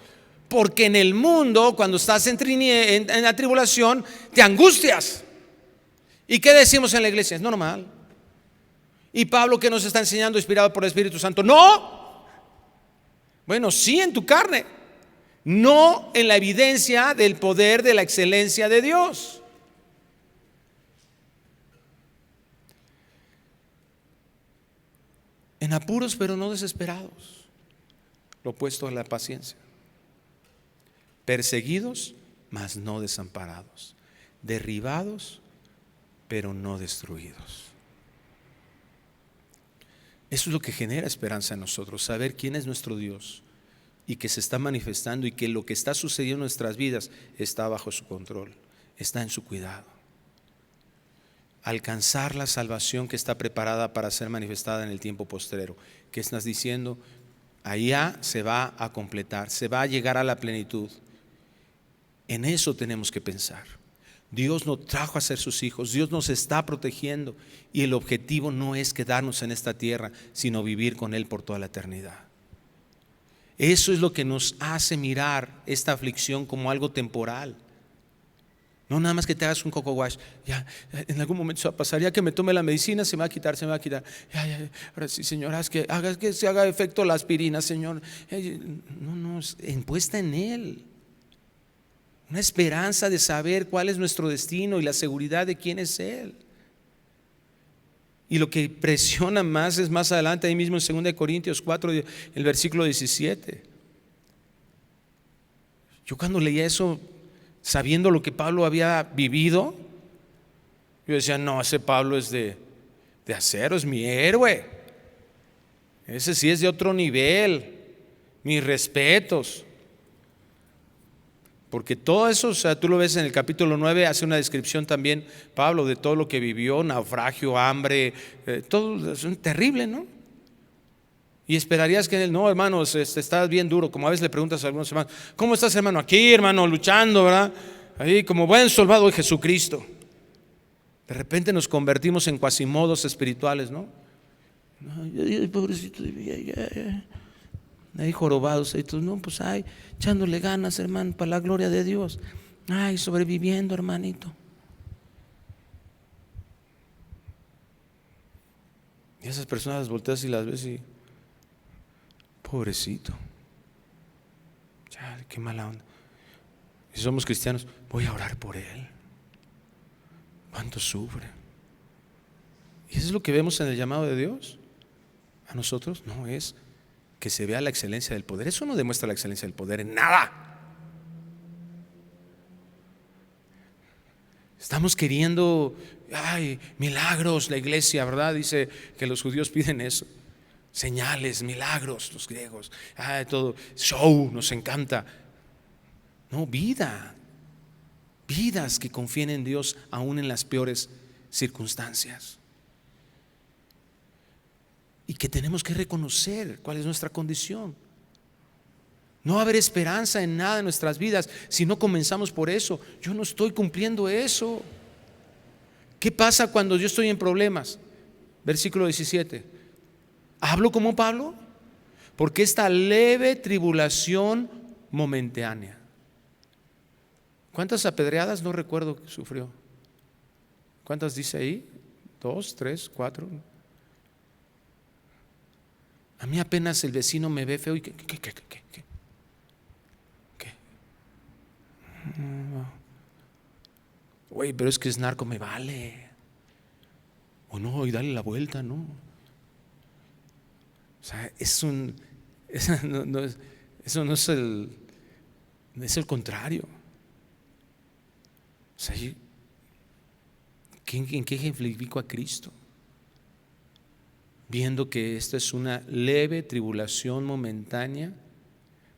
Porque en el mundo, cuando estás en la tribulación, te angustias. ¿Y qué decimos en la iglesia? Es normal. ¿Y Pablo qué nos está enseñando, inspirado por el Espíritu Santo? No. Bueno, sí en tu carne, no en la evidencia del poder de la excelencia de Dios. En apuros pero no desesperados, lo opuesto a la paciencia. Perseguidos mas no desamparados, derribados pero no destruidos. Eso es lo que genera esperanza en nosotros, saber quién es nuestro Dios y que se está manifestando y que lo que está sucediendo en nuestras vidas está bajo su control, está en su cuidado. Alcanzar la salvación que está preparada para ser manifestada en el tiempo postrero. ¿Qué estás diciendo? Allá se va a completar, se va a llegar a la plenitud. En eso tenemos que pensar. Dios nos trajo a ser sus hijos, Dios nos está protegiendo y el objetivo no es quedarnos en esta tierra, sino vivir con Él por toda la eternidad. Eso es lo que nos hace mirar esta aflicción como algo temporal. No nada más que te hagas un coco wash, ya en algún momento se va a pasar, ya que me tome la medicina se me va a quitar, ya, ahora sí, Señor, haz que se haga efecto la aspirina, Señor. No, es impuesta en Él. Una esperanza de saber cuál es nuestro destino y la seguridad de quién es Él. Y lo que presiona más es más adelante, ahí mismo en 2 Corintios 4, el versículo 17. Yo cuando leía eso, sabiendo lo que Pablo había vivido, yo decía, no, ese Pablo es de acero, es mi héroe. Ese sí es de otro nivel. Mis respetos. Porque todo eso, o sea, tú lo ves en el capítulo 9, hace una descripción también Pablo de todo lo que vivió, naufragio, hambre, todo es terrible, ¿no? Y esperarías que él, no, hermanos, estás bien duro, como a veces le preguntas a algunos hermanos, ¿cómo estás, hermano? Aquí, hermano, luchando, ¿verdad? Ahí como buen soldado de Jesucristo. De repente nos convertimos en cuasimodos espirituales, ¿no? Ay, pobrecito, ahí jorobados, ahí todos, no, pues ay, echándole ganas, hermano, para la gloria de Dios. Ay, sobreviviendo, hermanito. Y esas personas las volteas y las ves y pobrecito. Chale, qué mala onda. Si somos cristianos, voy a orar por él. ¿Cuánto sufre? Y eso es lo que vemos en el llamado de Dios. A nosotros no es que se vea la excelencia del poder. Eso no demuestra la excelencia del poder en nada. Estamos queriendo, ay, milagros, la iglesia, ¿verdad? Dice que los judíos piden eso. Señales, milagros, los griegos, todo show, nos encanta. No, vidas que confíen en Dios aún en las peores circunstancias. Y que tenemos que reconocer cuál es nuestra condición. No va a haber esperanza en nada en nuestras vidas si no comenzamos por eso. Yo no estoy cumpliendo eso. ¿Qué pasa cuando yo estoy en problemas? Versículo 17. ¿Hablo como Pablo? Porque esta leve tribulación momentánea. ¿Cuántas apedreadas? No recuerdo que sufrió. ¿Cuántas dice ahí? 2, 3, 4. A mí apenas el vecino me ve feo y ¿qué? Güey, pero es que es narco, me vale. O no, y dale la vuelta, ¿no? O sea, eso no es el contrario. O sea, ¿en qué ejemplifico a Cristo? Viendo que esto es una leve tribulación momentánea,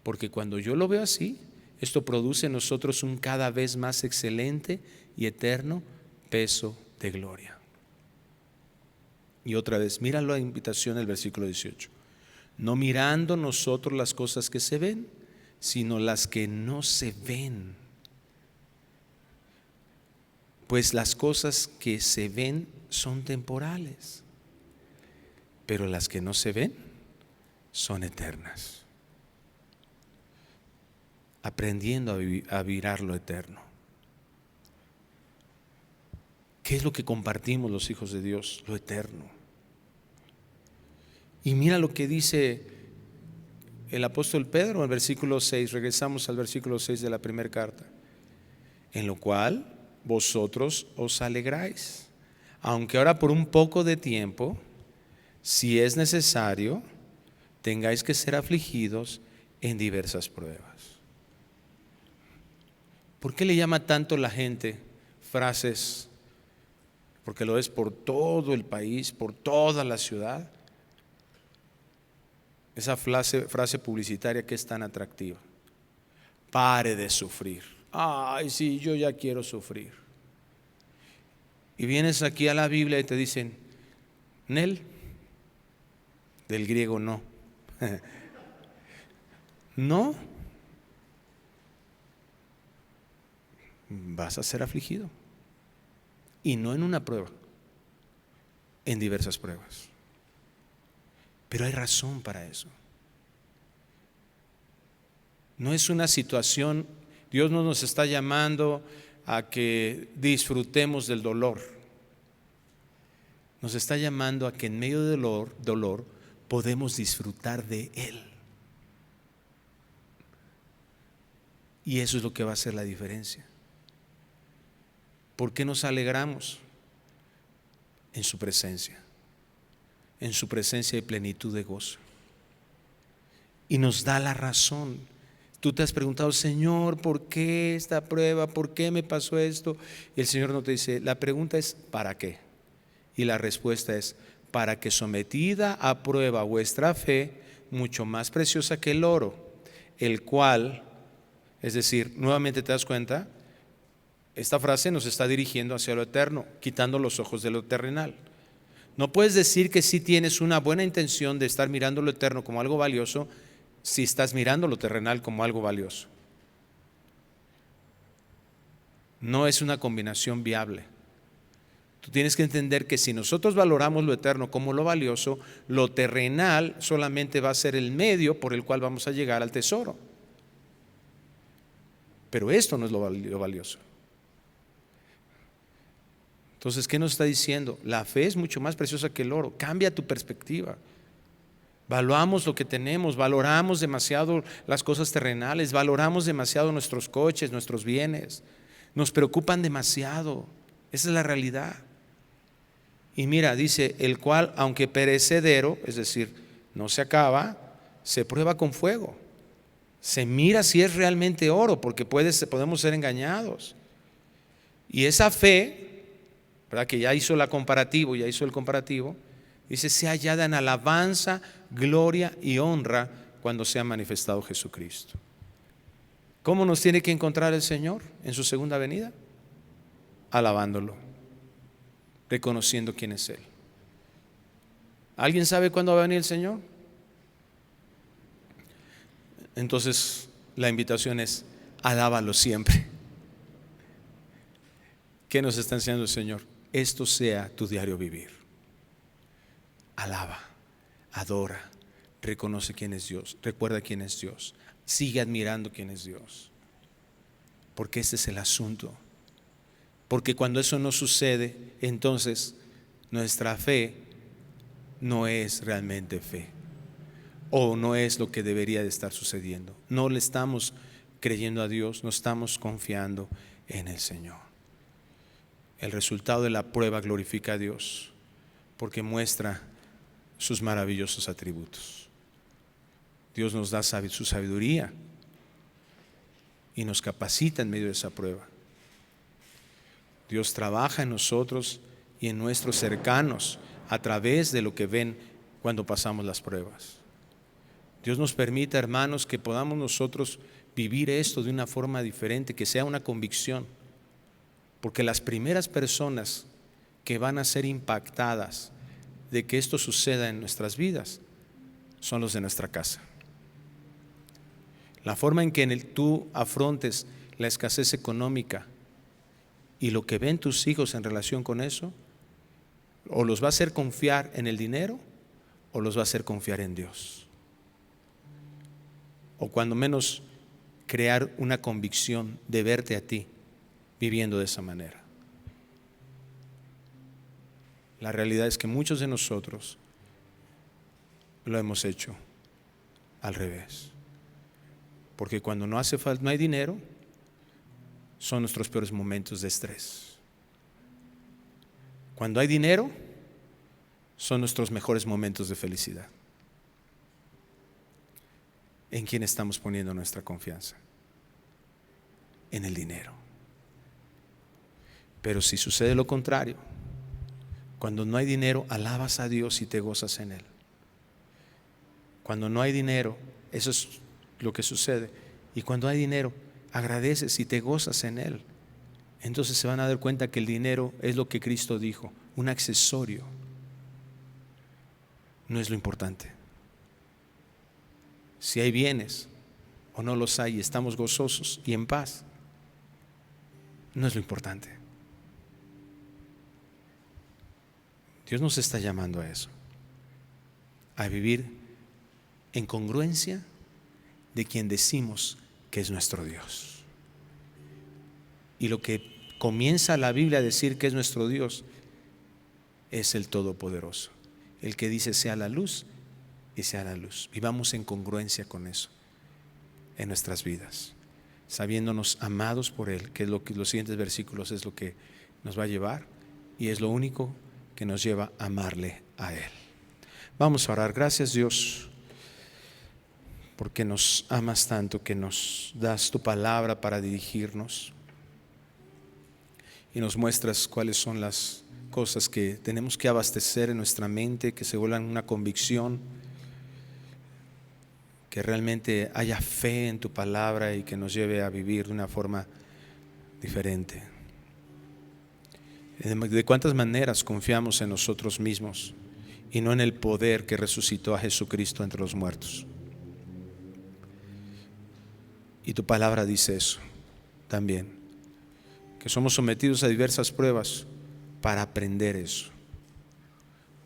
porque cuando yo lo veo así, esto produce en nosotros un cada vez más excelente y eterno peso de gloria. Y otra vez, mira la invitación del versículo 18. No mirando nosotros las cosas que se ven, sino las que no se ven. Pues las cosas que se ven son temporales, pero las que no se ven son eternas. Aprendiendo a mirar lo eterno. ¿Qué es lo que compartimos los hijos de Dios? Lo eterno. Y mira lo que dice el apóstol Pedro en el versículo 6. Regresamos al versículo 6 de la primera carta. En lo cual vosotros os alegráis, aunque ahora por un poco de tiempo, si es necesario, tengáis que ser afligidos en diversas pruebas. ¿Por qué le llama tanto la gente frases? Porque lo es por todo el país, por toda la ciudad. Esa frase publicitaria que es tan atractiva. Pare de sufrir. Ay, sí, yo ya quiero sufrir. Y vienes aquí a la Biblia y te dicen, Nel, del griego no. No. Vas a ser afligido. y no en una prueba, en diversas pruebas. Pero hay razón para eso. No es una situación, Dios no nos está llamando a que disfrutemos del dolor. Nos está llamando a que en medio del dolor podemos disfrutar de Él. Y eso es lo que va a hacer la diferencia. ¿Por qué nos alegramos? En su presencia. En su presencia hay plenitud de gozo. Y nos da la razón. Tú te has preguntado, Señor, ¿por qué esta prueba? ¿Por qué me pasó esto? Y el Señor no te dice, la pregunta es, ¿para qué? Y la respuesta es, para que sometida a prueba vuestra fe, mucho más preciosa que el oro, el cual, es decir, nuevamente te das cuenta, esta frase nos está dirigiendo hacia lo eterno, quitando los ojos de lo terrenal. No puedes decir que sí tienes una buena intención de estar mirando lo eterno como algo valioso si estás mirando lo terrenal como algo valioso. No es una combinación viable. Tú tienes que entender que si nosotros valoramos lo eterno como lo valioso, lo terrenal solamente va a ser el medio por el cual vamos a llegar al tesoro. Pero esto no es lo valioso. Entonces, ¿qué nos está diciendo? La fe es mucho más preciosa que el oro. Cambia tu perspectiva. Valuamos lo que tenemos, valoramos demasiado las cosas terrenales, valoramos demasiado nuestros coches, nuestros bienes. Nos preocupan demasiado. Esa es la realidad. Y mira, dice, el cual, aunque perecedero, es decir, no se acaba, se prueba con fuego. Se mira si es realmente oro, porque podemos ser engañados. Y esa fe, ¿verdad?, que ya hizo el comparativo, dice, sea hallada en alabanza, gloria y honra cuando sea manifestado Jesucristo. ¿Cómo nos tiene que encontrar el Señor en su segunda venida? Alabándolo, reconociendo quién es Él. ¿Alguien sabe cuándo va a venir el Señor? Entonces la invitación es, alábalo siempre. ¿Qué nos está enseñando el Señor? Esto sea tu diario vivir. Alaba, adora, reconoce quién es Dios, recuerda quién es Dios, sigue admirando quién es Dios. Porque ese es el asunto. Porque cuando eso no sucede, entonces nuestra fe no es realmente fe. O no es lo que debería de estar sucediendo. No le estamos creyendo a Dios, no estamos confiando en el Señor. El resultado de la prueba glorifica a Dios porque muestra sus maravillosos atributos. Dios nos da su sabiduría y nos capacita en medio de esa prueba. Dios trabaja en nosotros y en nuestros cercanos a través de lo que ven cuando pasamos las pruebas. Dios nos permite, hermanos, que podamos nosotros vivir esto de una forma diferente, que sea una convicción. Porque las primeras personas que van a ser impactadas de que esto suceda en nuestras vidas son los de nuestra casa. La forma en que tú afrontes la escasez económica y lo que ven tus hijos en relación con eso, o los va a hacer confiar en el dinero o los va a hacer confiar en Dios. O cuando menos crear una convicción de verte a ti viviendo de esa manera. La realidad es que muchos de nosotros lo hemos hecho al revés. Porque cuando no hace falta, no hay dinero, son nuestros peores momentos de estrés. Cuando hay dinero, son nuestros mejores momentos de felicidad. ¿En quién estamos poniendo nuestra confianza? En el dinero. Pero si sucede lo contrario, cuando no hay dinero, alabas a Dios y te gozas en Él. Cuando no hay dinero, eso es lo que sucede. Y cuando hay dinero, agradeces y te gozas en Él. Entonces se van a dar cuenta que el dinero es lo que Cristo dijo, un accesorio. No es lo importante. Si hay bienes o no los hay y estamos gozosos y en paz, no es lo importante. Dios nos está llamando a eso, a vivir en congruencia de quien decimos que es nuestro Dios. Y lo que comienza la Biblia a decir que es nuestro Dios es el Todopoderoso, el que dice sea la luz y sea la luz. Vivamos en congruencia con eso en nuestras vidas, sabiéndonos amados por Él, que es lo que los siguientes versículos es lo que nos va a llevar y es lo único que nos lleva a amarle a Él. Vamos a orar. Gracias, Dios, porque nos amas tanto, que nos das tu palabra para dirigirnos y nos muestras cuáles son las cosas que tenemos que abastecer en nuestra mente, que se vuelvan una convicción, que realmente haya fe en tu palabra y que nos lleve a vivir de una forma diferente. De cuántas maneras confiamos en nosotros mismos y no en el poder que resucitó a Jesucristo entre los muertos. Y tu palabra dice eso también, que somos sometidos a diversas pruebas para aprender eso,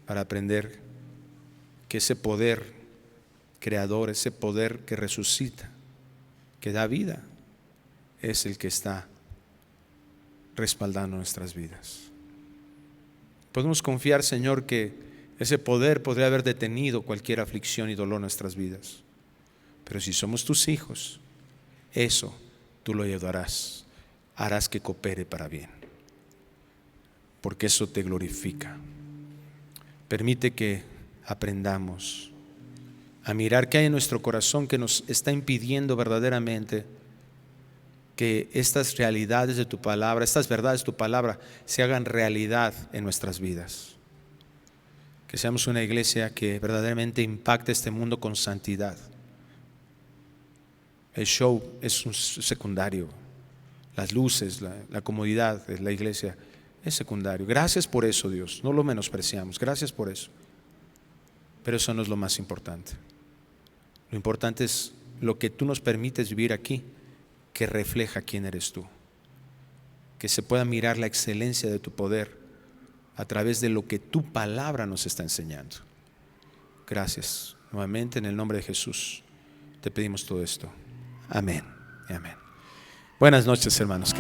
para aprender que ese poder creador, ese poder que resucita, que da vida, es el que está respaldando nuestras vidas. Podemos confiar, Señor, que ese poder podría haber detenido cualquier aflicción y dolor en nuestras vidas, pero si somos tus hijos, eso tú lo ayudarás, harás que coopere para bien, porque eso te glorifica. Permite que aprendamos a mirar qué hay en nuestro corazón que nos está impidiendo verdaderamente que estas realidades de tu palabra, estas verdades de tu palabra se hagan realidad en nuestras vidas. Que seamos una iglesia que verdaderamente impacte este mundo con santidad. El show es un secundario, las luces, la comodidad de la iglesia es secundario. Gracias por eso, Dios, no lo menospreciamos, gracias por eso. Pero eso no es lo más importante. Lo importante es lo que tú nos permites vivir aquí, que refleja quién eres tú. Que se pueda mirar la excelencia de tu poder a través de lo que tu palabra nos está enseñando. Gracias. Nuevamente, en el nombre de Jesús, te pedimos todo esto. Amén y amén. Buenas noches, hermanos.